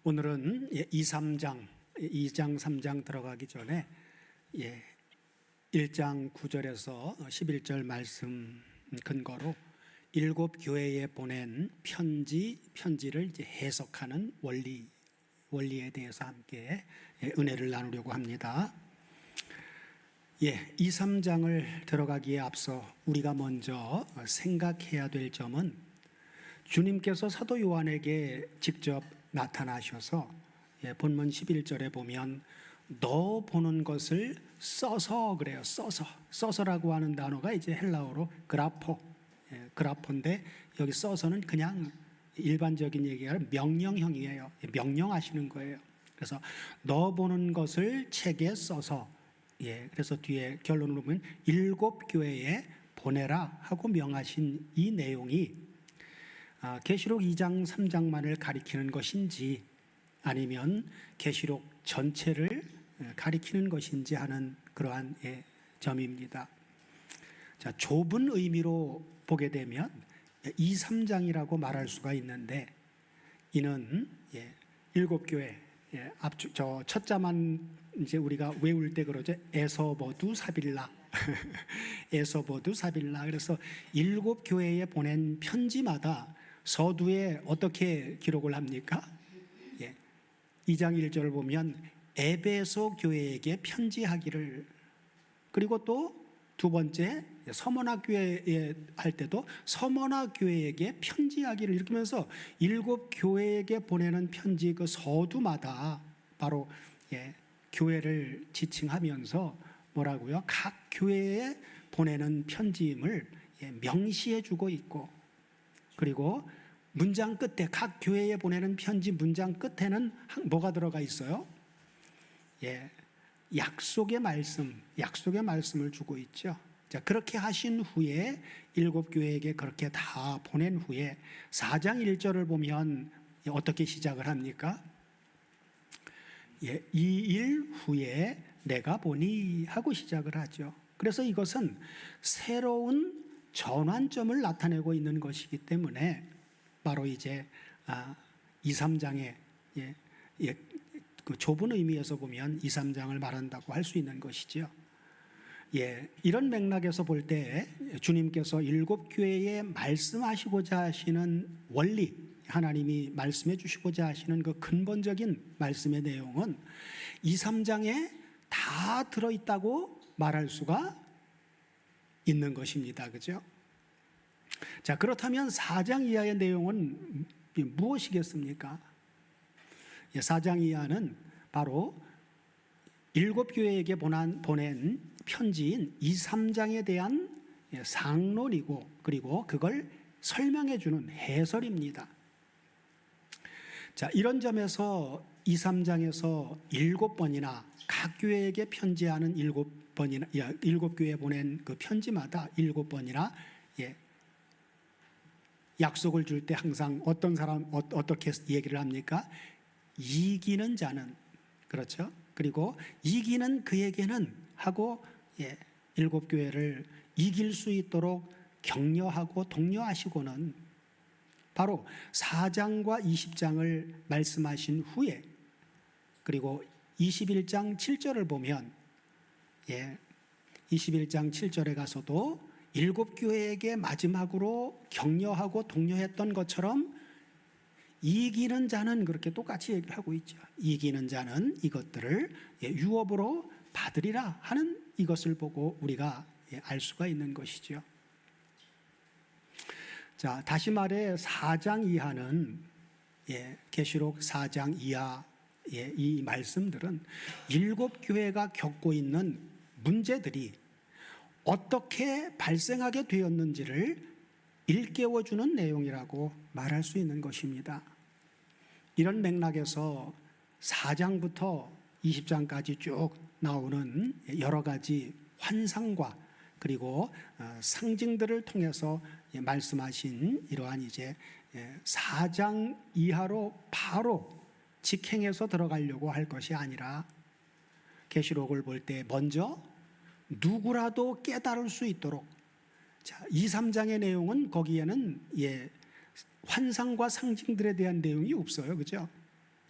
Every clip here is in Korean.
오늘은 2, 3장, 2장, 3장 들어가기 전에 1장 9절에서 11절 말씀 근거로 일곱 교회에 보낸 편지를 이제 해석하는 원리에 대해서 함께 은혜를 나누려고 합니다. 2, 3장을 들어가기에 앞서 우리가 먼저 생각해야 될 점은 주님께서 사도 요한에게 직접 나타나셔서 본문 11절에 보면 너 보는 것을 써서 그래요. 써서라고 하는 단어가 이제 헬라어로 그라포인데 여기 써서는 그냥 일반적인 얘기가 아니라 명령형이에요. 명령하시는 거예요. 그래서 너 보는 것을 책에 써서 그래서 뒤에 결론으로 보면 일곱 교회에 보내라 하고 명하신 이 내용이 계시록 2장 3장만을 가리키는 것인지 아니면 계시록 전체를 가리키는 것인지 하는 그러한 점입니다. 자, 좁은 의미로 보게 되면 2, 3장이라고 말할 수가 있는데 이는 일곱 교회 저 첫자만 이제 우리가 외울 때 그러죠. 에서버두 사빌라 에서버두 사빌라. 그래서 일곱 교회에 보낸 편지마다 서두에 어떻게 기록을 합니까? 2장 1절을 보면 에베소 교회에게 편지하기를, 그리고 또 두 번째 서머나 교회에 할 때도 서머나 교회에게 편지하기를, 이렇게 하면서 일곱 교회에게 보내는 편지 그 서두마다 바로 교회를 지칭하면서 뭐라고요? 각 교회에 보내는 편지임을 명시해 주고 있고, 그리고 문장 끝에 각 교회에 보내는 편지 문장 끝에는 뭐가 들어가 있어요? 약속의 말씀을 주고 있죠. 자, 그렇게 하신 후에 일곱 교회에게 그렇게 다 보낸 후에 4장 1절을 보면 어떻게 시작을 합니까? 이 일 후에 내가 보니 하고 시작을 하죠. 그래서 이것은 새로운 전환점을 나타내고 있는 것이기 때문에 바로 이제 2, 3장의 그 좁은 의미에서 보면 2, 3장을 말한다고 할 수 있는 것이죠. 이런 맥락에서 볼 때 주님께서 일곱 교회에 말씀하시고자 하시는 원리, 하나님이 말씀해 주시고자 하시는 그 근본적인 말씀의 내용은 2, 3장에 다 들어있다고 말할 수가 있는 것입니다. 그죠? 자, 그렇다면 4장 이하의 내용은 무엇이겠습니까? 4장 이하는 바로 일곱 교회에게 보낸 편지인 2, 3장에 대한 상론이고, 그리고 그걸 설명해 주는 해설입니다. 자, 이런 점에서 2, 3장에서 7번이나 각 교회에게 편지하는 7번이나 일곱 교회에 보낸 그 편지마다 7번이나 약속을 줄 때 항상 어떤 사람 어떻게 얘기를 합니까? 이기는 자는, 그렇죠? 그리고 이기는 그에게는 하고 일곱 교회를 이길 수 있도록 격려하고 독려하시고는 바로 4장과 20장을 말씀하신 후에, 그리고 21장 7절을 보면 21장 7절에 가서도 일곱 교회에게 마지막으로 격려하고 독려했던 것처럼 이기는 자는 그렇게 똑같이 얘기를 하고 있죠. 이기는 자는 이것들을 유업으로 받으리라 하는 이것을 보고 우리가 알 수가 있는 것이죠. 자, 다시 말해 4장 이하는 계시록 4장 이하 이 말씀들은 일곱 교회가 겪고 있는 문제들이 어떻게 발생하게 되었는지를 일깨워주는 내용이라고 말할 수 있는 것입니다. 이런 맥락에서 4장부터 20장까지 쭉 나오는 여러 가지 환상과 그리고 상징들을 통해서 말씀하신 이러한 이제 4장 이하로 바로 직행해서 들어가려고 할 것이 아니라 계시록을 볼 때 먼저 누구라도 깨달을 수 있도록, 자, 2, 3장의 내용은 거기에는 환상과 상징들에 대한 내용이 없어요. 그죠?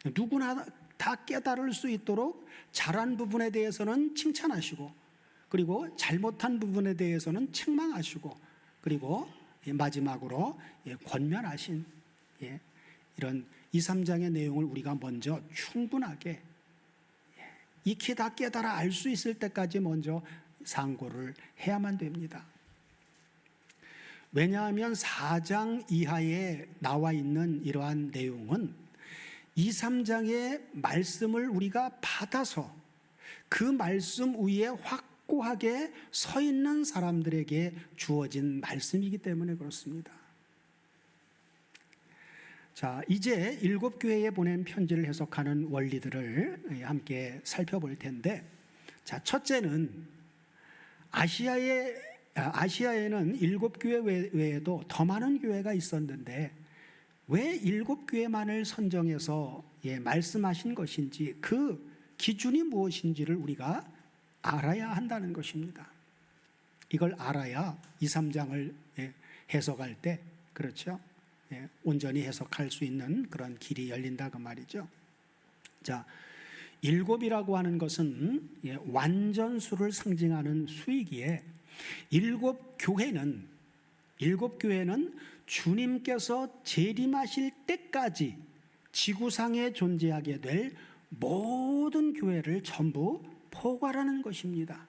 누구나 다 깨달을 수 있도록 잘한 부분에 대해서는 칭찬하시고, 그리고 잘못한 부분에 대해서는 책망하시고, 그리고 마지막으로 권면하신 이런 2, 3장의 내용을 우리가 먼저 충분하게 익히 다 깨달아 알 수 있을 때까지 먼저 상고를 해야만 됩니다. 왜냐하면 4장 이하에 나와 있는 이러한 내용은 2, 3장의 말씀을 우리가 받아서 그 말씀 위에 확고하게 서 있는 사람들에게 주어진 말씀이기 때문에 그렇습니다. 자, 이제 7교회에 보낸 편지를 해석하는 원리들을 함께 살펴볼 텐데, 자, 첫째는 아시아에는 7교회 외에도 더 많은 교회가 있었는데 왜 7교회만을 선정해서 말씀하신 것인지, 그 기준이 무엇인지를 우리가 알아야 한다는 것입니다. 이걸 알아야 2, 3장을 해석할 때, 그렇죠? 온전히 해석할 수 있는 그런 길이 열린다 그 말이죠. 자, 7이라고 하는 것은 완전수를 상징하는 수이기에 7교회는 주님께서 재림하실 때까지 지구상에 존재하게 될 모든 교회를 전부 포괄하는 것입니다.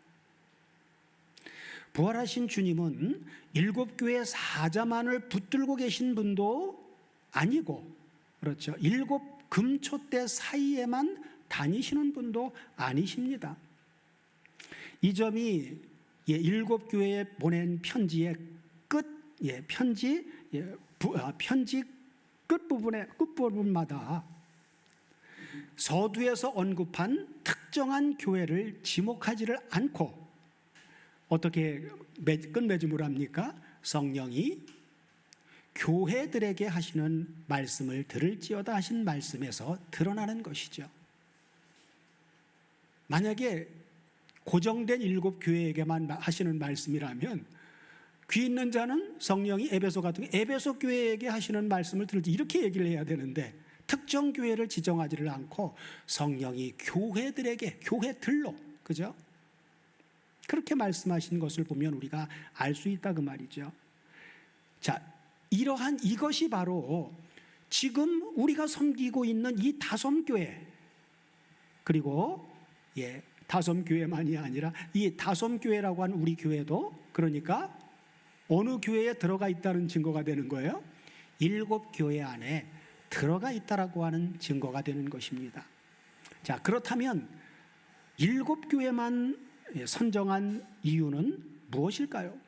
부활하신 주님은 7교회 사자만을 붙들고 계신 분도 아니고, 그렇죠, 7 금초대 사이에만 다니시는 분도 아니십니다. 이 점이 7교회에 보낸 편지의 편지 끝부분마다 서두에서 언급한 특정한 교회를 지목하지를 않고 어떻게 끝맺음을 합니까? 성령이 교회들에게 하시는 말씀을 들을지어다 하신 말씀에서 드러나는 것이죠. 만약에 고정된 7교회에게만 하시는 말씀이라면 귀 있는 자는 성령이 에베소 같은 에베소 교회에게 하시는 말씀을 들을지 이렇게 얘기를 해야 되는데, 특정 교회를 지정하지를 않고 성령이 교회들에게, 교회들로, 그죠? 그렇게 말씀하신 것을 보면 우리가 알 수 있다 그 말이죠. 자, 이것이 바로 지금 우리가 섬기고 있는 이 다솜교회, 그리고 다솜교회만이 아니라 이 다솜교회라고 하는 우리 교회도, 그러니까 어느 교회에 들어가 있다는 증거가 되는 거예요? 7교회 안에 들어가 있다라고 하는 증거가 되는 것입니다. 자, 그렇다면 7교회만 선정한 이유는 무엇일까요?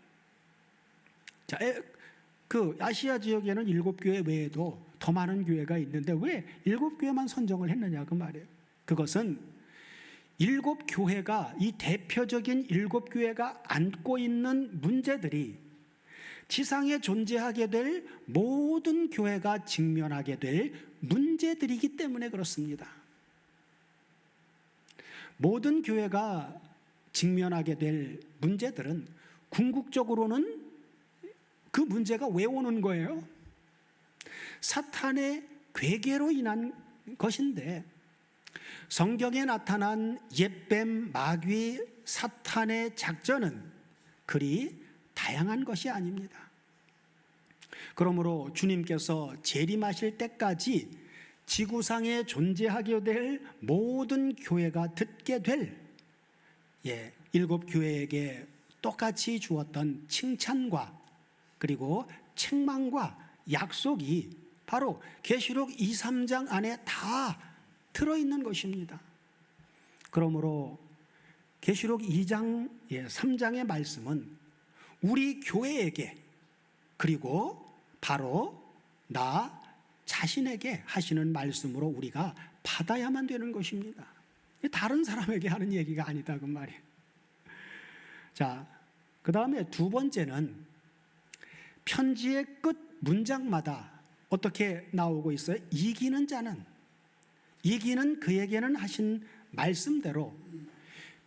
자, 그 아시아 지역에는 7교회 외에도 더 많은 교회가 있는데 왜 7교회만 선정을 했느냐 그 말이에요. 그것은 7교회가, 이 대표적인 7교회가 안고 있는 문제들이 지상에 존재하게 될 모든 교회가 직면하게 될 문제들이기 때문에 그렇습니다. 모든 교회가 직면하게 될 문제들은 궁극적으로는 그 문제가 왜 오는 거예요? 사탄의 괴계로 인한 것인데, 성경에 나타난 옅뱀, 마귀, 사탄의 작전은 그리 다양한 것이 아닙니다. 그러므로 주님께서 재림하실 때까지 지구상에 존재하게 될 모든 교회가 듣게 될 7교회에게 똑같이 주었던 칭찬과 그리고 책망과 약속이 바로 계시록 2, 3장 안에 다 들어있는 것입니다. 그러므로 계시록 2장, 3장의 말씀은 우리 교회에게, 그리고 바로 나 자신에게 하시는 말씀으로 우리가 받아야만 되는 것입니다. 다른 사람에게 하는 얘기가 아니다 그 말이에요. 자, 그 다음에 두 번째는 편지의 끝 문장마다 어떻게 나오고 있어요? 이기는 자는, 이기는 그에게는 하신 말씀대로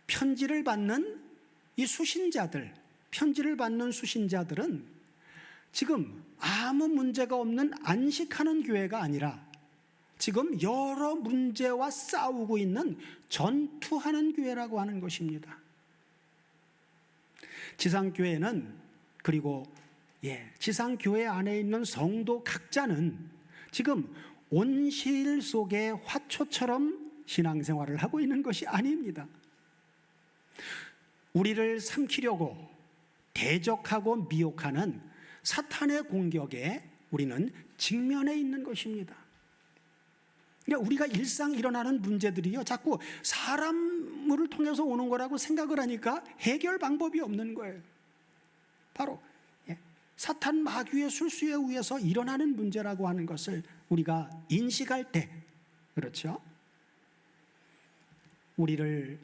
편지를 받는 이 수신자들, 편지를 받는 수신자들은 지금 아무 문제가 없는 안식하는 교회가 아니라 지금 여러 문제와 싸우고 있는 전투하는 교회라고 하는 것입니다. 지상교회는, 그리고 지상교회 안에 있는 성도 각자는 지금 온실 속의 화초처럼 신앙생활을 하고 있는 것이 아닙니다. 우리를 삼키려고 대적하고 미혹하는 사탄의 공격에 우리는 직면해 있는 것입니다. 그러니까 우리가 일상 일어나는 문제들이요, 자꾸 사람을 통해서 오는 거라고 생각을 하니까 해결 방법이 없는 거예요. 바로 사탄 마귀의 술수에 의해서 일어나는 문제라고 하는 것을 우리가 인식할 때, 그렇죠? 우리를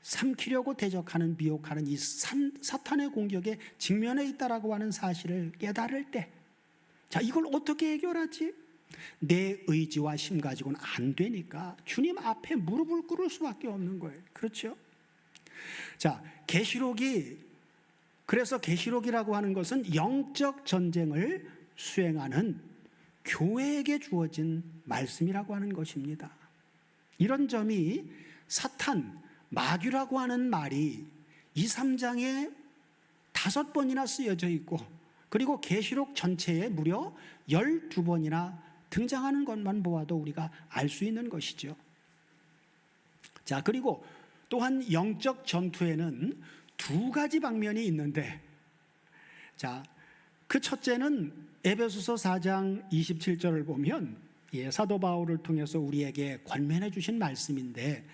삼키려고 대적하는, 미혹하는 이 사탄의 공격에 직면해 있다라고 하는 사실을 깨달을 때, 자, 이걸 어떻게 해결하지? 내 의지와 힘 가지고는 안 되니까 주님 앞에 무릎을 꿇을 수밖에 없는 거예요. 그렇죠? 자, 그래서 계시록이라고 하는 것은 영적 전쟁을 수행하는 교회에게 주어진 말씀이라고 하는 것입니다. 이런 점이 사탄, 마귀라고 하는 말이 2, 3장에 5번이나 쓰여져 있고, 그리고 계시록 전체에 무려 12번이나 등장하는 것만 보아도 우리가 알 수 있는 것이죠. 자, 그리고 또한 영적 전투에는 2가지 방면이 있는데, 자, 그 첫째는 에베소서 4장 27절을 보면 사도 바울을 통해서 우리에게 권면해 주신 말씀인데,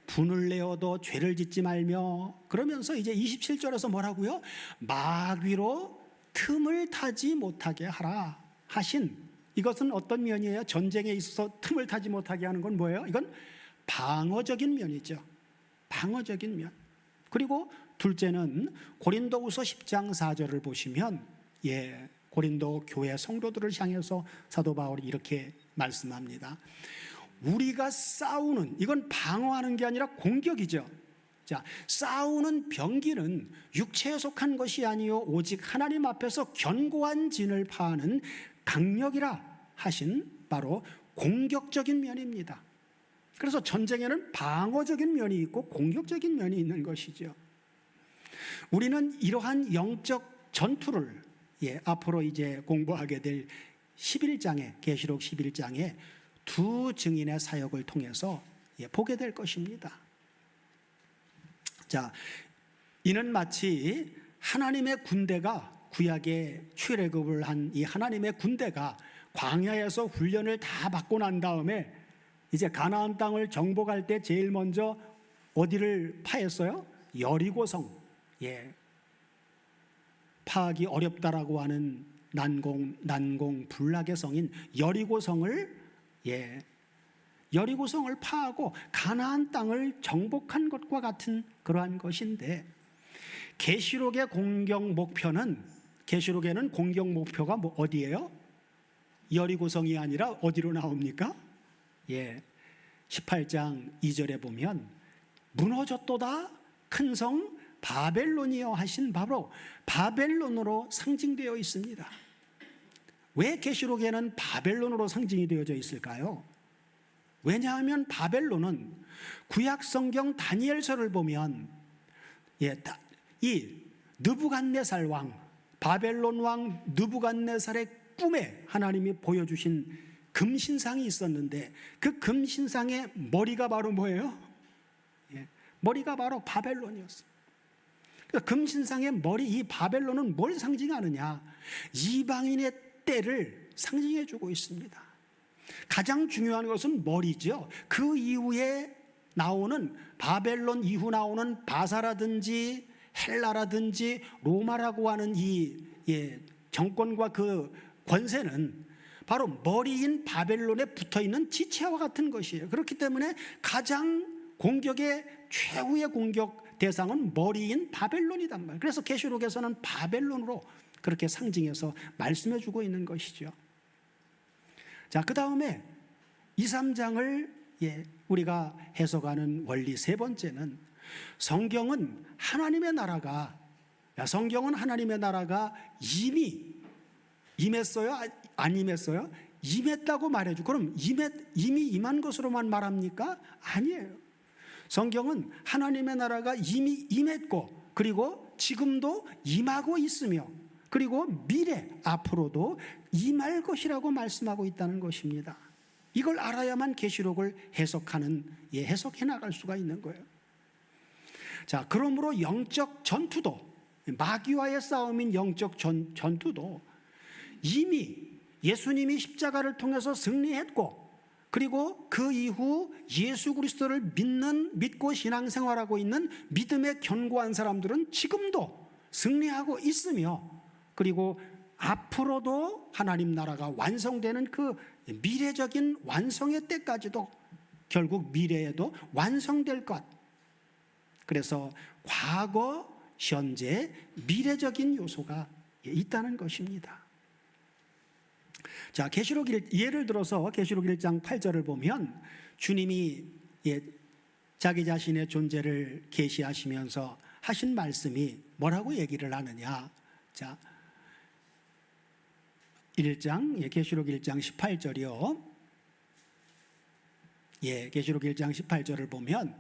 분을 내어도 죄를 짓지 말며, 그러면서 이제 27절에서 뭐라고요? 마귀로 틈을 타지 못하게 하라 하신, 이것은 어떤 면이에요? 전쟁에 있어서 틈을 타지 못하게 하는 건 뭐예요? 이건 방어적인 면이죠. 방어적인 면. 그리고 둘째는 고린도후서 10장 4절을 보시면 고린도 교회 성도들을 향해서 사도 바울이 이렇게 말씀합니다. 우리가 싸우는, 이건 방어하는 게 아니라 공격이죠. 자, 싸우는 병기는 육체에 속한 것이 아니요 오직 하나님 앞에서 견고한 진을 파하는 강력이라 하신 바로 공격적인 면입니다. 그래서 전쟁에는 방어적인 면이 있고 공격적인 면이 있는 것이죠. 우리는 이러한 영적 전투를 앞으로 이제 공부하게 될 11장에, 계시록 11장에 2 증인의 사역을 통해서 보게 될 것입니다. 자, 이는 마치 하나님의 군대가, 구약에 출애굽을 한 이 하나님의 군대가 광야에서 훈련을 다 받고 난 다음에 이제 가나안 땅을 정복할 때 제일 먼저 어디를 파했어요? 여리고성. 파악이 어렵다라고 하는 난공 불락의 성인 여리고성을 파하고 가나안 땅을 정복한 것과 같은 그러한 것인데, 계시록의 공격 목표는, 계시록에는 공격 목표가 어디예요? 여리고성이 아니라 어디로 나옵니까? 18장 2절에 보면 무너졌도다 큰 성 바벨론이여 하신 바로 바벨론으로 상징되어 있습니다. 왜 계시록에는 바벨론으로 상징이 되어져 있을까요? 왜냐하면 바벨론은 구약 성경 다니엘서를 보면 이 느부갓네살 왕, 바벨론 왕 느부갓네살의 꿈에 하나님이 보여주신 금신상이 있었는데, 그 금신상의 머리가 바로 뭐예요? 머리가 바로 바벨론이었어요. 금신상의 머리, 이 바벨론은 뭘 상징하느냐? 이방인의 때를 상징해주고 있습니다. 가장 중요한 것은 머리죠. 그 이후에 나오는, 바벨론 이후 나오는 바사라든지 헬라라든지 로마라고 하는 이 정권과 그 권세는 바로 머리인 바벨론에 붙어있는 지체와 같은 것이에요. 그렇기 때문에 가장 공격의 최후의 공격 대상은 머리인 바벨론이단 말이에요. 그래서 계시록에서는 바벨론으로 그렇게 상징해서 말씀해주고 있는 것이죠. 자, 그 다음에 2, 3장을 우리가 해석하는 원리 세 번째는, 성경은 하나님의 나라가 이미 임했어요? 안 임했어요? 임했다고 말해줘. 그럼 이미 임한 것으로만 말합니까? 아니에요. 성경은 하나님의 나라가 이미 임했고, 그리고 지금도 임하고 있으며, 그리고 미래 앞으로도 임할 것이라고 말씀하고 있다는 것입니다. 이걸 알아야만 계시록을 해석해 나갈 수가 있는 거예요. 자, 그러므로 영적 전투도, 마귀와의 싸움인 영적 전투도 이미 예수님이 십자가를 통해서 승리했고, 그리고 그 이후 예수 그리스도를 믿고 신앙생활하고 있는 믿음에 견고한 사람들은 지금도 승리하고 있으며, 그리고 앞으로도 하나님 나라가 완성되는 그 미래적인 완성의 때까지도 결국 미래에도 완성될 것. 그래서 과거, 현재, 미래적인 요소가 있다는 것입니다. 자, 예를 들어서 계시록 1장 8절을 보면 주님이 자기 자신의 존재를 계시하시면서 하신 말씀이 뭐라고 얘기를 하느냐. 자, 계시록 1장 18절이요. 계시록 1장 18절을 보면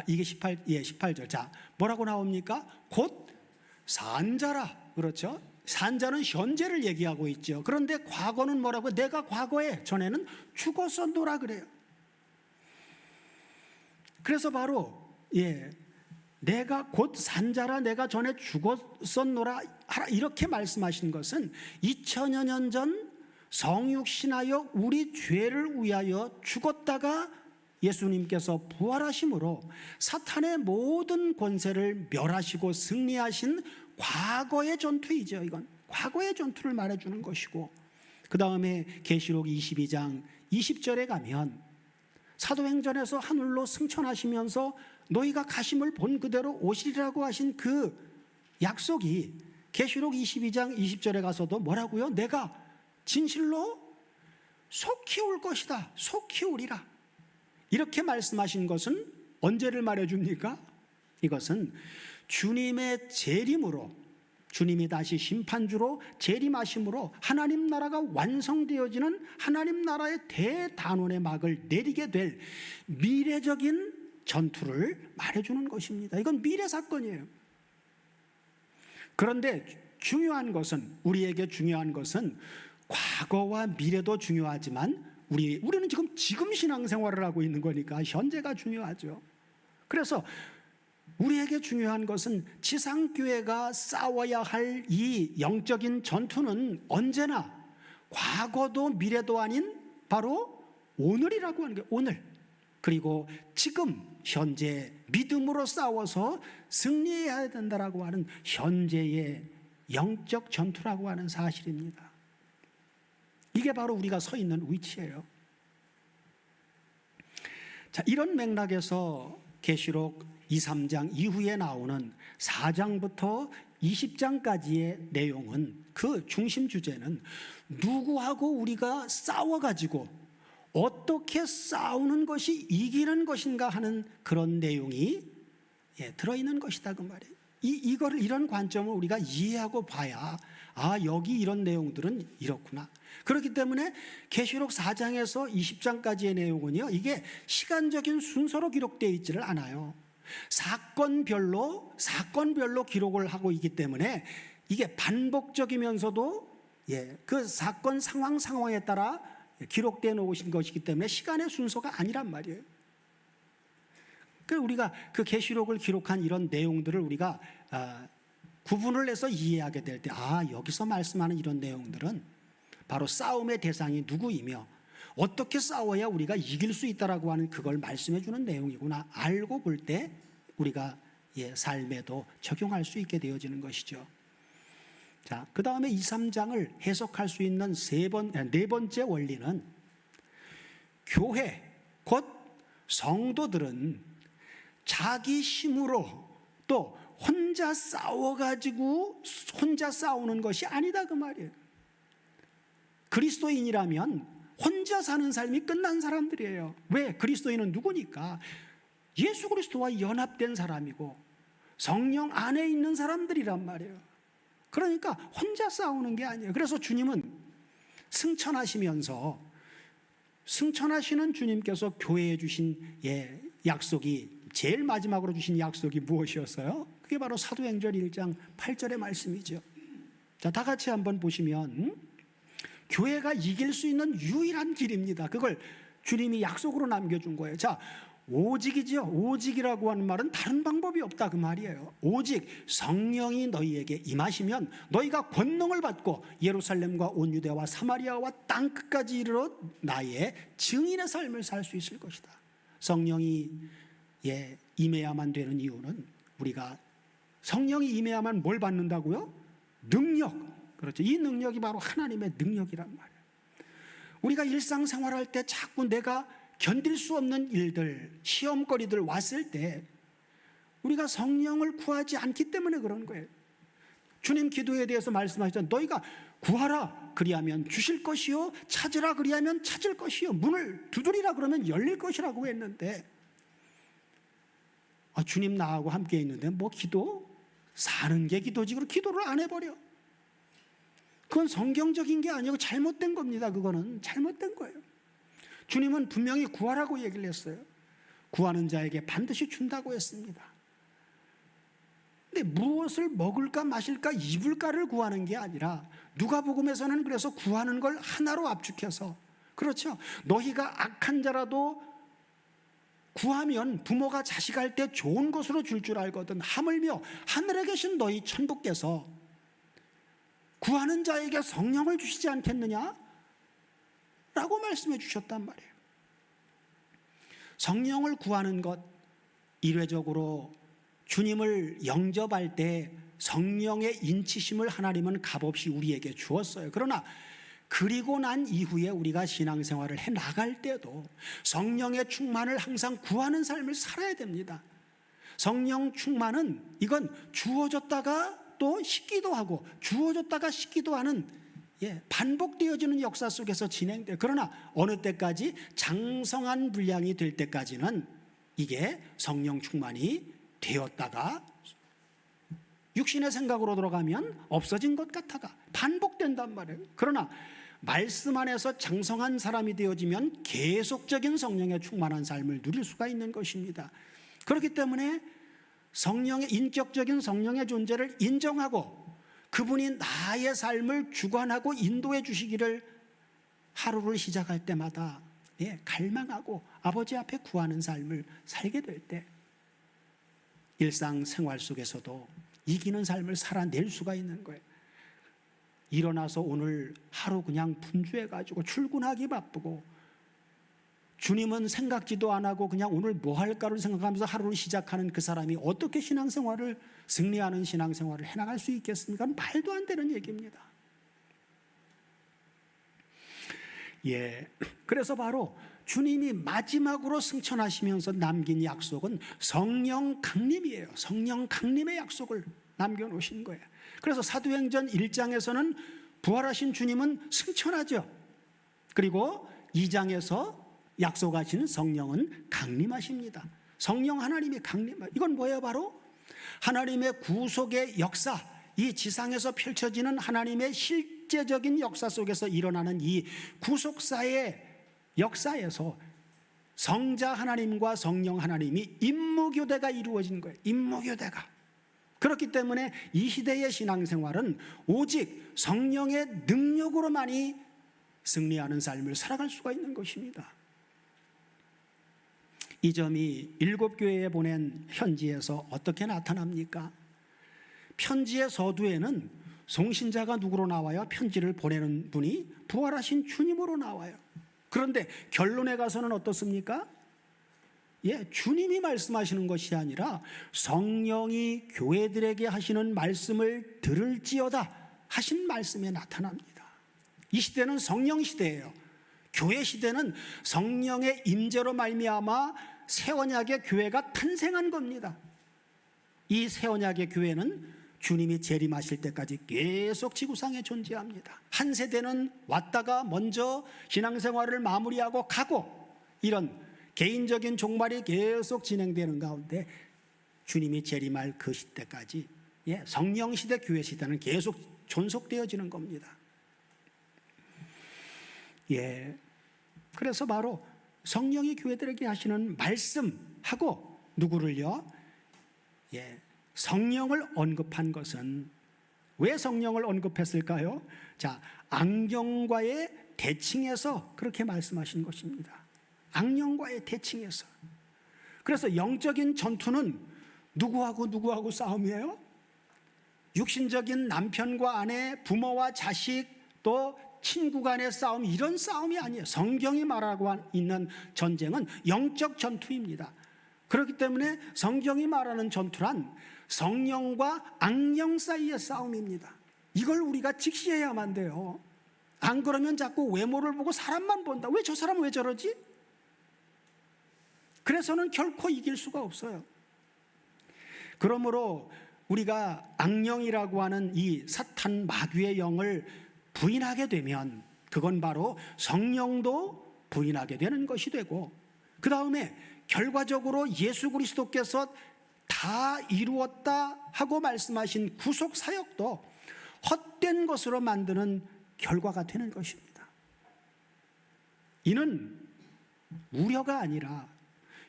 이게 18절. 자, 뭐라고 나옵니까? 곧 산자라. 그렇죠? 산자는 현재를 얘기하고 있죠. 그런데 과거는 뭐라고? 내가 과거에 전에는 죽었었노라 그래요. 그래서 바로 내가 곧 산자라, 내가 전에 죽었었노라 이렇게 말씀하신 것은 2000여 년 전 성육신하여 우리 죄를 위하여 죽었다가 예수님께서 부활하심으로 사탄의 모든 권세를 멸하시고 승리하신 과거의 전투이죠. 이건 과거의 전투를 말해주는 것이고, 그 다음에 계시록 22장 20절에 가면 사도행전에서 하늘로 승천하시면서 너희가 가심을 본 그대로 오시리라고 하신 그 약속이 계시록 22장 20절에 가서도 뭐라고요? 내가 진실로 속히 올 것이다. 속히 오리라. 이렇게 말씀하신 것은 언제를 말해줍니까? 이것은 주님의 재림으로, 주님이 다시 심판주로 재림하심으로 하나님 나라가 완성되어지는 하나님 나라의 대단원의 막을 내리게 될 미래적인 전투를 말해주는 것입니다. 이건 미래 사건이에요. 그런데 우리에게 중요한 것은 과거와 미래도 중요하지만 우리는 지금 신앙생활을 하고 있는 거니까 현재가 중요하죠. 그래서 우리에게 중요한 것은 지상교회가 싸워야 할 이 영적인 전투는 언제나 과거도 미래도 아닌 바로 오늘이라고 하는 게 오늘, 그리고 지금 현재 믿음으로 싸워서 승리해야 된다라고 하는 현재의 영적 전투라고 하는 사실입니다. 이게 바로 우리가 서 있는 위치예요. 자, 이런 맥락에서 계시록 2, 3장 이후에 나오는 4장부터 20장까지의 내용은, 그 중심 주제는 누구하고 우리가 싸워가지고 어떻게 싸우는 것이 이기는 것인가 하는 그런 내용이 들어있는 것이다 그 말이에요. 이런 관점을 우리가 이해하고 봐야 여기 이런 내용들은 이렇구나. 그렇기 때문에 계시록 4장에서 20장까지의 내용은요, 이게 시간적인 순서로 기록되어 있지를 않아요. 사건별로 기록을 하고 있기 때문에 이게 반복적이면서도 그 사건 상황에 따라 기록되어 놓으신 것이기 때문에 시간의 순서가 아니란 말이에요. 우리가 그 계시록을 기록한 이런 내용들을 우리가 구분을 해서 이해하게 될 때, 여기서 말씀하는 이런 내용들은 바로 싸움의 대상이 누구이며 어떻게 싸워야 우리가 이길 수 있다라고 하는 그걸 말씀해 주는 내용이구나 알고 볼 때 우리가 삶에도 적용할 수 있게 되어지는 것이죠. 자, 그 다음에 2, 3장을 해석할 수 있는 네 번째 원리는, 교회 곧 성도들은 자기 힘으로 또 혼자 싸워가지고 혼자 싸우는 것이 아니다 그 말이에요. 그리스도인이라면 혼자 사는 삶이 끝난 사람들이에요. 왜? 그리스도인은 누구니까? 예수 그리스도와 연합된 사람이고 성령 안에 있는 사람들이란 말이에요. 그러니까 혼자 싸우는 게 아니에요. 그래서 주님은 승천하시는 주님께서 교회에 주신 약속이, 제일 마지막으로 주신 약속이 무엇이었어요? 그게 바로 사도행전 1장 8절의 말씀이죠. 자, 다 같이 한번 보시면, 교회가 이길 수 있는 유일한 길입니다. 그걸 주님이 약속으로 남겨준 거예요. 자, 오직이죠. 오직이라고 하는 말은 다른 방법이 없다 그 말이에요. 오직 성령이 너희에게 임하시면 너희가 권능을 받고 예루살렘과 온 유대와 사마리아와 땅 끝까지 이르러 나의 증인의 삶을 살 수 있을 것이다. 성령이 임해야만 되는 이유는, 우리가 성령이 임해야만 뭘 받는다고요? 능력. 그렇죠. 이 능력이 바로 하나님의 능력이란 말이에요. 우리가 일상생활할 때 자꾸 내가 견딜 수 없는 일들, 시험거리들 왔을 때 우리가 성령을 구하지 않기 때문에 그런 거예요. 주님 기도에 대해서 말씀하셨잖아요. 너희가 구하라 그리하면 주실 것이요, 찾으라 그리하면 찾을 것이요, 문을 두드리라 그러면 열릴 것이라고 했는데, 주님 나하고 함께 있는데 뭐 기도? 사는 게 기도지. 그리고 기도를 안 해버려. 그건 성경적인 게 아니고 잘못된 겁니다. 그거는 잘못된 거예요. 주님은 분명히 구하라고 얘기를 했어요. 구하는 자에게 반드시 준다고 했습니다. 근데 무엇을 먹을까 마실까 입을까를 구하는 게 아니라, 누가복음에서는 그래서 구하는 걸 하나로 압축해서, 그렇죠, 너희가 악한 자라도 구하면 부모가 자식할 때 좋은 것으로 줄 줄 알거든. 하물며 하늘에 계신 너희 천부께서 구하는 자에게 성령을 주시지 않겠느냐? 라고 말씀해 주셨단 말이에요. 성령을 구하는 것, 일회적으로 주님을 영접할 때 성령의 인치심을 하나님은 값없이 우리에게 주었어요. 그러나 그리고 난 이후에 우리가 신앙생활을 해 나갈 때도 성령의 충만을 항상 구하는 삶을 살아야 됩니다. 성령 충만은, 이건 주어졌다가 또 식기도 하고 주어졌다가 식기도 하는 반복되어지는 역사 속에서 진행돼요. 그러나 어느 때까지? 장성한 분량이 될 때까지는 이게 성령 충만이 되었다가 육신의 생각으로 돌아가면 없어진 것 같아가 반복된단 말이에요. 그러나 말씀 안에서 장성한 사람이 되어지면 계속적인 성령의 충만한 삶을 누릴 수가 있는 것입니다. 그렇기 때문에 성령의, 인격적인 성령의 존재를 인정하고 그분이 나의 삶을 주관하고 인도해 주시기를 하루를 시작할 때마다 갈망하고 아버지 앞에 구하는 삶을 살게 될 때 일상생활 속에서도 이기는 삶을 살아낼 수가 있는 거예요. 일어나서 오늘 하루 그냥 분주해가지고 출근하기 바쁘고 주님은 생각지도 안 하고 그냥 오늘 뭐 할까를 생각하면서 하루를 시작하는 그 사람이 어떻게 신앙생활을, 승리하는 신앙생활을 해나갈 수 있겠습니까? 말도 안 되는 얘기입니다. 그래서 바로 주님이 마지막으로 승천하시면서 남긴 약속은 성령 강림이에요. 성령 강림의 약속을 남겨놓으신 거예요. 그래서 사도행전 1장에서는 부활하신 주님은 승천하죠. 그리고 2장에서 약속하시는 성령은 강림하십니다. 성령 하나님이 강림하. 이건 뭐예요? 바로 하나님의 구속의 역사, 이 지상에서 펼쳐지는 하나님의 실제적인 역사 속에서 일어나는 이 구속사의 역사에서 성자 하나님과 성령 하나님이 임무교대가 이루어진 거예요. 임무교대가. 그렇기 때문에 이 시대의 신앙생활은 오직 성령의 능력으로만이 승리하는 삶을 살아갈 수가 있는 것입니다. 이 점이 7교회에 보낸 편지에서 어떻게 나타납니까? 편지의 서두에는 송신자가 누구로 나와요? 편지를 보내는 분이 부활하신 주님으로 나와요. 그런데 결론에 가서는 어떻습니까? 주님이 말씀하시는 것이 아니라 성령이 교회들에게 하시는 말씀을 들을지어다 하신 말씀에 나타납니다. 이 시대는 성령 시대예요. 교회 시대는 성령의 임재로 말미암아 새 언약의 교회가 탄생한 겁니다. 이 새 언약의 교회는 주님이 재림하실 때까지 계속 지구상에 존재합니다. 한 세대는 왔다가 먼저 신앙생활을 마무리하고 가고, 이런 개인적인 종말이 계속 진행되는 가운데 주님이 재림할 그 시대까지 성령 시대, 교회 시대는 계속 존속되어지는 겁니다. 예. 그래서 바로 성령이 교회들에게 하시는 말씀하고 누구를요? 예. 성령을 언급한 것은 왜 성령을 언급했을까요? 자, 악령과의 대칭해서 그렇게 말씀하신 것입니다. 악령과의 대칭해서. 그래서 영적인 전투는 누구하고 싸움이에요? 육신적인 남편과 아내, 부모와 자식, 또 친구 간의 싸움, 이런 싸움이 아니에요. 성경이 말하고 있는 전쟁은 영적 전투입니다. 그렇기 때문에 성경이 말하는 전투란 성령과 악령 사이의 싸움입니다. 이걸 우리가 직시해야만 돼요. 안 그러면 자꾸 외모를 보고 사람만 본다. 왜 저 사람은 왜 저러지? 그래서는 결코 이길 수가 없어요. 그러므로 우리가 악령이라고 하는 이 사탄 마귀의 영을 부인하게 되면 그건 바로 성령도 부인하게 되는 것이 되고, 그 다음에 결과적으로 예수 그리스도께서 다 이루었다 하고 말씀하신 구속 사역도 헛된 것으로 만드는 결과가 되는 것입니다. 이는 우려가 아니라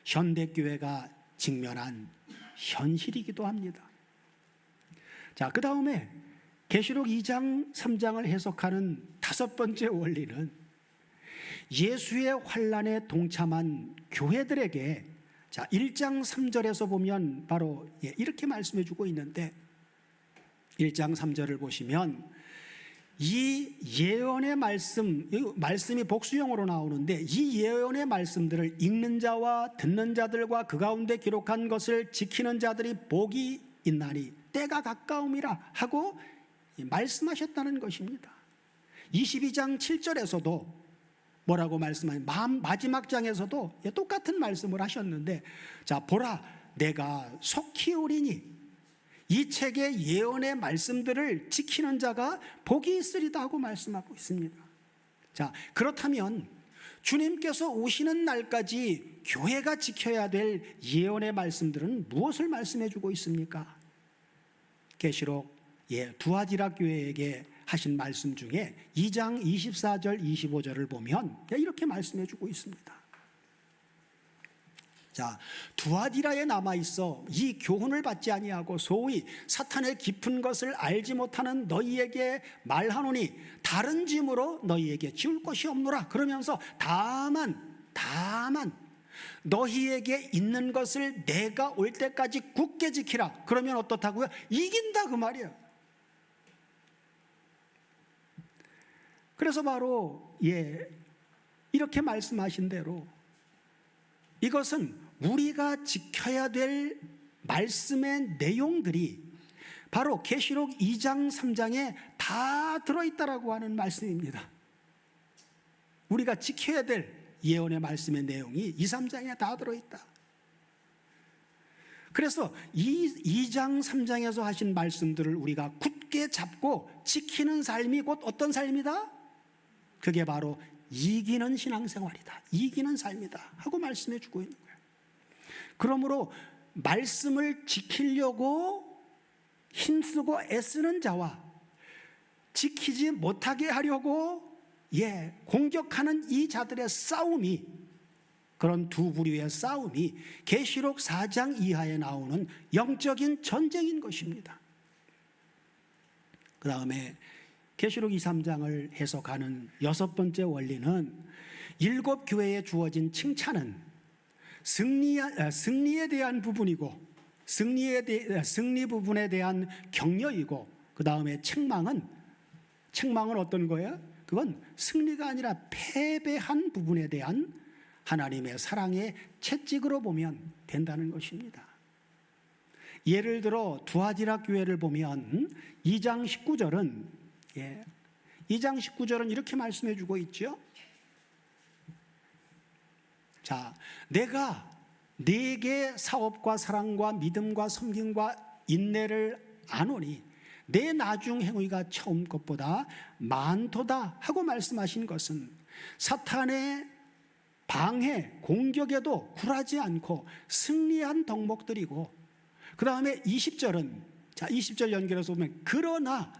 현대교회가 직면한 현실이기도 합니다. 자, 그 다음에 계시록 2장 3장을 해석하는 다섯 번째 원리는 예수의 환난에 동참한 교회들에게, 자, 1장 3절에서 보면 바로 이렇게 말씀해 주고 있는데, 1장 3절을 보시면 이 예언의 말씀이 복수형으로 나오는데, 이 예언의 말씀들을 읽는 자와 듣는 자들과 그 가운데 기록한 것을 지키는 자들이 복이 있나니 때가 가까움이라 하고 말씀하셨다는 것입니다. 22장 7절에서도 뭐라고 말씀하냐, 마지막 장에서도 똑같은 말씀을 하셨는데, 자, 보라 내가 속히 오리니 이 책의 예언의 말씀들을 지키는 자가 복이 있으리다 하고 말씀하고 있습니다. 자, 그렇다면 주님께서 오시는 날까지 교회가 지켜야 될 예언의 말씀들은 무엇을 말씀해 주고 있습니까? 계시록 두아디라 교회에게 하신 말씀 중에 2장 24절 25절을 보면 이렇게 말씀해 주고 있습니다. 자, 두아디라에 남아있어 이 교훈을 받지 아니하고 소위 사탄의 깊은 것을 알지 못하는 너희에게 말하노니 다른 짐으로 너희에게 지울 것이 없노라. 그러면서 다만 너희에게 있는 것을 내가 올 때까지 굳게 지키라. 그러면 어떻다고요? 이긴다 그 말이에요. 그래서 바로 이렇게 말씀하신 대로 이것은 우리가 지켜야 될 말씀의 내용들이 바로 계시록 2장 3장에 다 들어있다라고 하는 말씀입니다. 우리가 지켜야 될 예언의 말씀의 내용이 2, 3장에 다 들어있다. 그래서 2장 3장에서 하신 말씀들을 우리가 굳게 잡고 지키는 삶이 곧 어떤 삶이다? 그게 바로 이기는 신앙생활이다, 이기는 삶이다 하고 말씀해 주고 있는 거예요. 그러므로 말씀을 지키려고 힘쓰고 애쓰는 자와 지키지 못하게 하려고 공격하는 이 자들의 싸움이, 그런 두 부류의 싸움이 계시록 4장 이하에 나오는 영적인 전쟁인 것입니다. 그 다음에 계시록 2, 3장을 해석하는 여섯 번째 원리는 일곱 교회에 주어진 칭찬은 승리에 대한 부분이고, 승리 부분에 대한 격려이고, 그 다음에 책망은 어떤 거예요? 그건 승리가 아니라 패배한 부분에 대한 하나님의 사랑의 채찍으로 보면 된다는 것입니다. 예를 들어 두아디라 교회를 보면 2장 19절은 2장 19절은 이렇게 말씀해 주고 있죠. 자, 내가 네게 사업과 사랑과 믿음과 섬김과 인내를 아노니 내 나중 행위가 처음 것보다 많도다 하고 말씀하신 것은 사탄의 방해, 공격에도 굴하지 않고 승리한 덕목들이고, 그 다음에 20절은, 자, 20절 연결해서 보면 그러나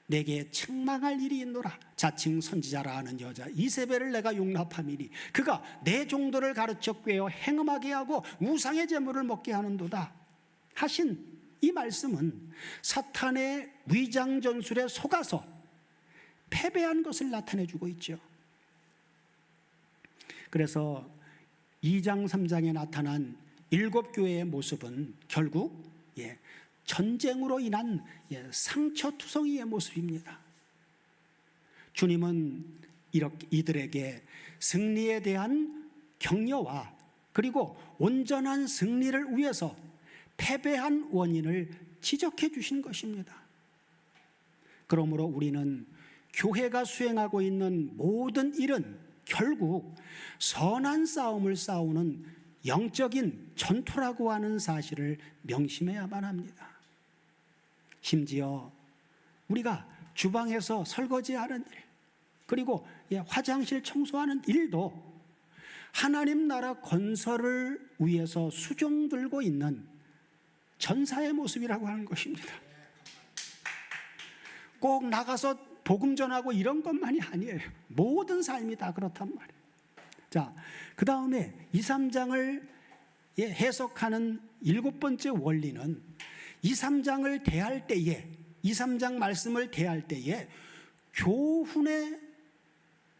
내게 책망할 일이 있노라. 자칭 선지자라 하는 여자 이세벨을 내가 용납함이니 그가 내 종들을 가르쳐 꾀어 행음하게 하고 우상의 제물을 먹게 하는도다 하신 이 말씀은 사탄의 위장 전술에 속아서 패배한 것을 나타내주고 있죠. 그래서 2장 3장에 나타난 7교회의 모습은 결국 전쟁으로 인한 상처투성이의 모습입니다. 주님은 이들에게 승리에 대한 격려와 그리고 온전한 승리를 위해서 패배한 원인을 지적해 주신 것입니다. 그러므로 우리는 교회가 수행하고 있는 모든 일은 결국 선한 싸움을 싸우는 영적인 전투라고 하는 사실을 명심해야만 합니다. 심지어 우리가 주방에서 설거지하는 일, 그리고 화장실 청소하는 일도 하나님 나라 건설을 위해서 수종 들고 있는 전사의 모습이라고 하는 것입니다. 꼭 나가서 복음 전하고 이런 것만이 아니에요. 모든 삶이 다 그렇단 말이에요. 자, 그 다음에 2, 3장을 해석하는 7번째 원리는 2, 3장을 대할 때에 2, 3장 말씀을 대할 때에 교훈에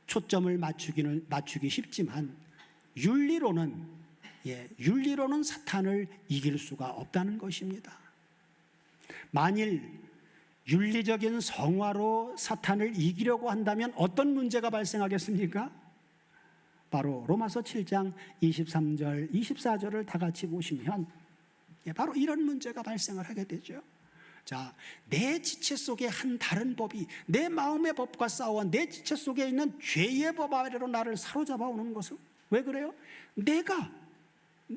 초점을 맞추기 쉽지만 윤리로는 사탄을 이길 수가 없다는 것입니다. 만일 윤리적인 성화로 사탄을 이기려고 한다면 어떤 문제가 발생하겠습니까? 바로 로마서 7장 23절, 24절을 다 같이 보시면 바로 이런 문제가 발생을 하게 되죠. 자, 내 지체 속에 한 다른 법이 내 마음의 법과 싸워 내 지체 속에 있는 죄의 법 아래로 나를 사로잡아 오는 것은 왜 그래요? 내가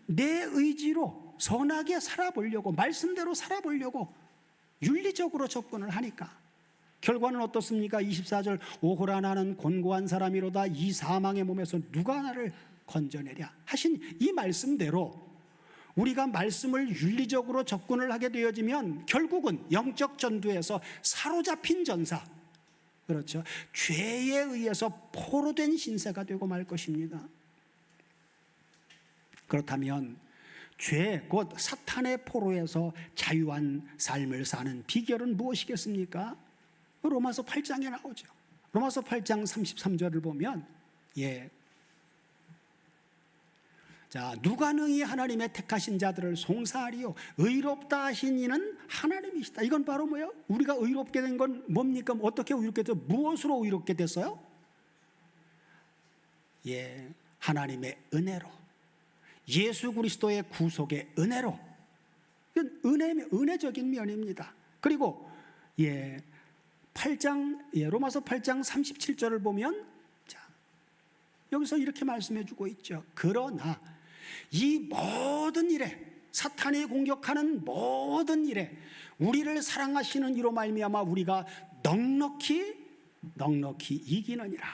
내 의지로 선하게 살아보려고 말씀대로 살아보려고 윤리적으로 접근을 하니까 결과는 어떻습니까? 24절 오호라 나는 곤고한 사람이로다 이 사망의 몸에서 누가 나를 건져내랴 하신 이 말씀대로 우리가 말씀을 윤리적으로 접근을 하게 되어지면 결국은 영적 전투에서 사로잡힌 전사, 그렇죠, 죄에 의해서 포로된 신세가 되고 말 것입니다. 그렇다면 죄, 곧 사탄의 포로에서 자유한 삶을 사는 비결은 무엇이겠습니까? 로마서 8장에 나오죠. 로마서 8장 33절을 보면 자, 누가 능히 하나님의 택하신 자들을 송사하리요 의롭다 하신 이는 하나님이시다. 이건 바로 뭐예요? 우리가 의롭게 된 건 뭡니까? 어떻게 의롭게 됐어요? 무엇으로 의롭게 됐어요? 하나님의 은혜로, 예수 그리스도의 구속의 은혜로. 이건 은혜적인 면입니다. 그리고 8장 로마서 8장 37절을 보면 자, 여기서 이렇게 말씀해 주고 있죠. 그러나 이 모든 일에, 사탄이 공격하는 모든 일에 우리를 사랑하시는 이로 말미암아 우리가 넉넉히 이기느니라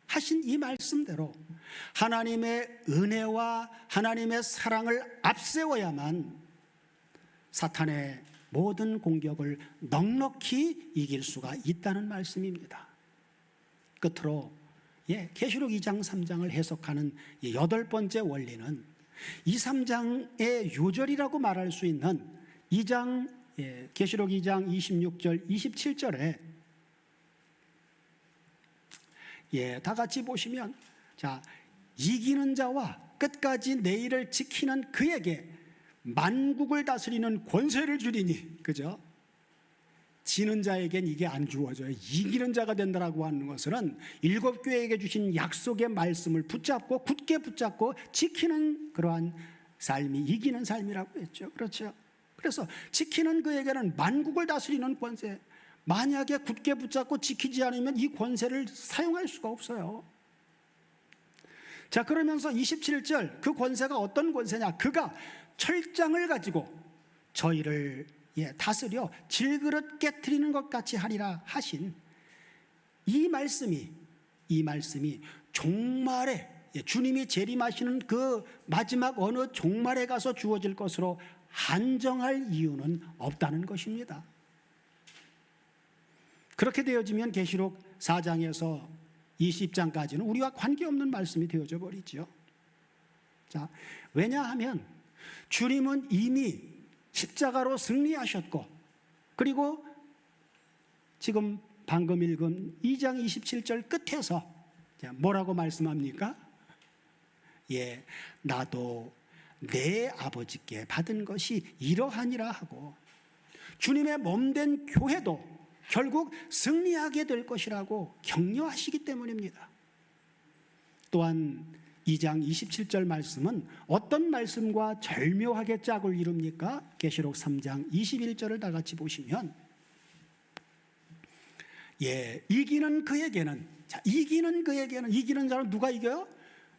하신 이 말씀대로 하나님의 은혜와 하나님의 사랑을 앞세워야만 사탄의 모든 공격을 넉넉히 이길 수가 있다는 말씀입니다. 끝으로 계시록 2장 3장을 해석하는 8번째 원리는 2, 3장의 요절이라고 말할 수 있는 계시록 2장 26절 27절에 다 같이 보시면 자, 이기는 자와 끝까지 내 일을 지키는 그에게 만국을 다스리는 권세를 주리니, 그죠? 지는 자에겐 이게 안 주어져요. 이기는 자가 된다라고 하는 것은 7교회에게 주신 약속의 말씀을 굳게 붙잡고 지키는 그러한 삶이 이기는 삶이라고 했죠. 그렇죠? 그래서 지키는 그에게는 만국을 다스리는 권세, 만약에 굳게 붙잡고 지키지 않으면 이 권세를 사용할 수가 없어요. 자, 그러면서 27절 그 권세가 어떤 권세냐? 그가 철장을 가지고 저희를 다스려 질그릇 깨트리는 것 같이 하리라 하신 이 말씀이 종말에 주님이 재림하시는 그 마지막 어느 종말에 가서 주어질 것으로 한정할 이유는 없다는 것입니다. 그렇게 되어지면 계시록 4장에서 20장까지는 우리와 관계없는 말씀이 되어져 버리죠. 자, 왜냐하면 주님은 이미 십자가로 승리하셨고, 그리고 지금 방금 읽은 2장 27절 끝에서 뭐라고 말씀합니까? 예, 나도 내 아버지께 받은 것이 이러하니라 하고, 주님의 몸된 교회도 결국 승리하게 될 것이라고 격려하시기 때문입니다. 또한 2장 27절 말씀은 어떤 말씀과 절묘하게 짝을 이룹니까? 계시록 3장 21절을 다 같이 보시면, 예, 이기는 그에게는, 자, 이기는 자는 누가 이겨요?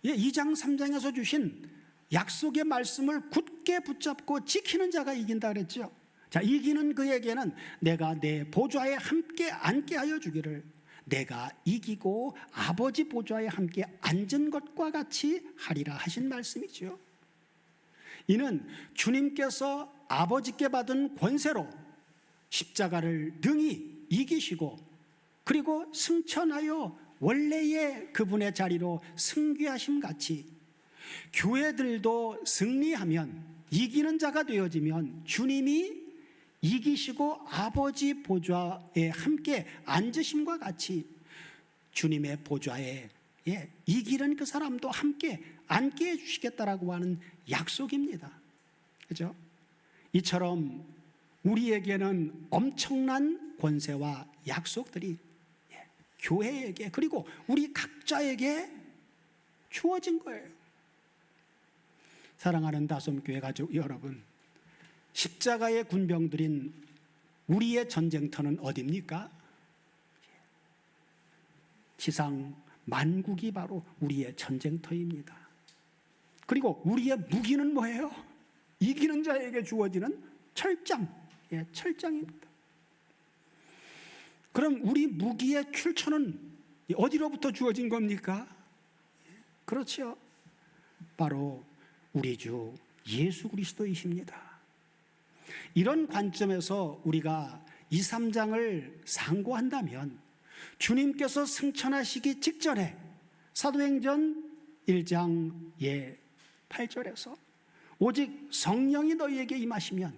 예, 2장 3장에서 주신 약속의 말씀을 굳게 붙잡고 지키는 자가 이긴다 그랬죠. 자, 이기는 그에게는 내가 내 보좌에 함께 앉게 하여 주기를, 내가 이기고 아버지 보좌에 함께 앉은 것과 같이 하리라 하신 말씀이죠. 이는 주님께서 아버지께 받은 권세로 십자가를 능히 이기시고, 그리고 승천하여 원래의 그분의 자리로 승귀하심 같이 교회들도 승리하면, 이기는 자가 되어지면 주님이 이기시고 아버지 보좌에 함께 앉으심과 같이 주님의 보좌에, 예, 이기는 그 사람도 함께 앉게 해주시겠다라고 하는 약속입니다. 그죠? 이처럼 우리에게는 엄청난 권세와 약속들이, 예, 교회에게, 그리고 우리 각자에게 주어진 거예요. 사랑하는 다솜교회 가족 여러분, 십자가의 군병들인 우리의 전쟁터는 어디입니까? 지상 만국이 바로 우리의 전쟁터입니다. 그리고 우리의 무기는 뭐예요? 이기는 자에게 주어지는 철장, 예, 철장입니다. 그럼 우리 무기의 출처는 어디로부터 주어진 겁니까? 그렇죠. 바로 우리 주 예수 그리스도이십니다. 이런 관점에서 우리가 2, 3장을 상고한다면, 주님께서 승천하시기 직전에 사도행전 1장 8절에서 오직 성령이 너희에게 임하시면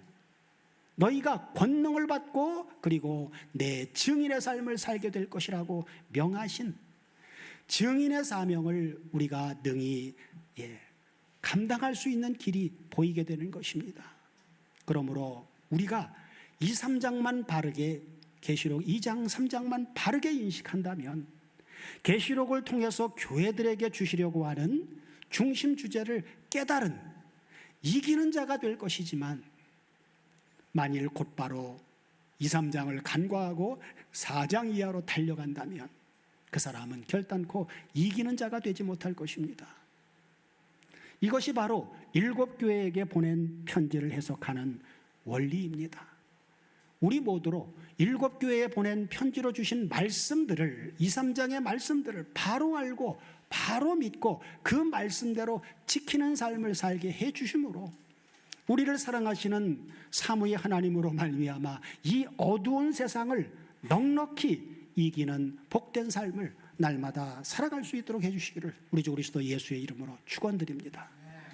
너희가 권능을 받고 그리고 내 증인의 삶을 살게 될 것이라고 명하신 증인의 사명을 우리가 능히, 예, 감당할 수 있는 길이 보이게 되는 것입니다. 그러므로 우리가 2, 3장만 바르게, 계시록 2장 3장만 바르게 인식한다면 계시록을 통해서 교회들에게 주시려고 하는 중심 주제를 깨달은 이기는 자가 될 것이지만, 만일 곧바로 2, 3장을 간과하고 4장 이하로 달려간다면 그 사람은 결단코 이기는 자가 되지 못할 것입니다. 이것이 바로 7교회에게 보낸 편지를 해석하는 원리입니다. 우리 모두로 7교회에 보낸 편지로 주신 말씀들을, 2, 3장의 말씀들을 바로 알고 바로 믿고 그 말씀대로 지키는 삶을 살게 해주심으로 우리를 사랑하시는 사무의 하나님으로 말미암아 이 어두운 세상을 넉넉히 이기는 복된 삶을 날마다 살아갈 수 있도록 해주시기를 우리 주 그리스도 예수의 이름으로 축원드립니다.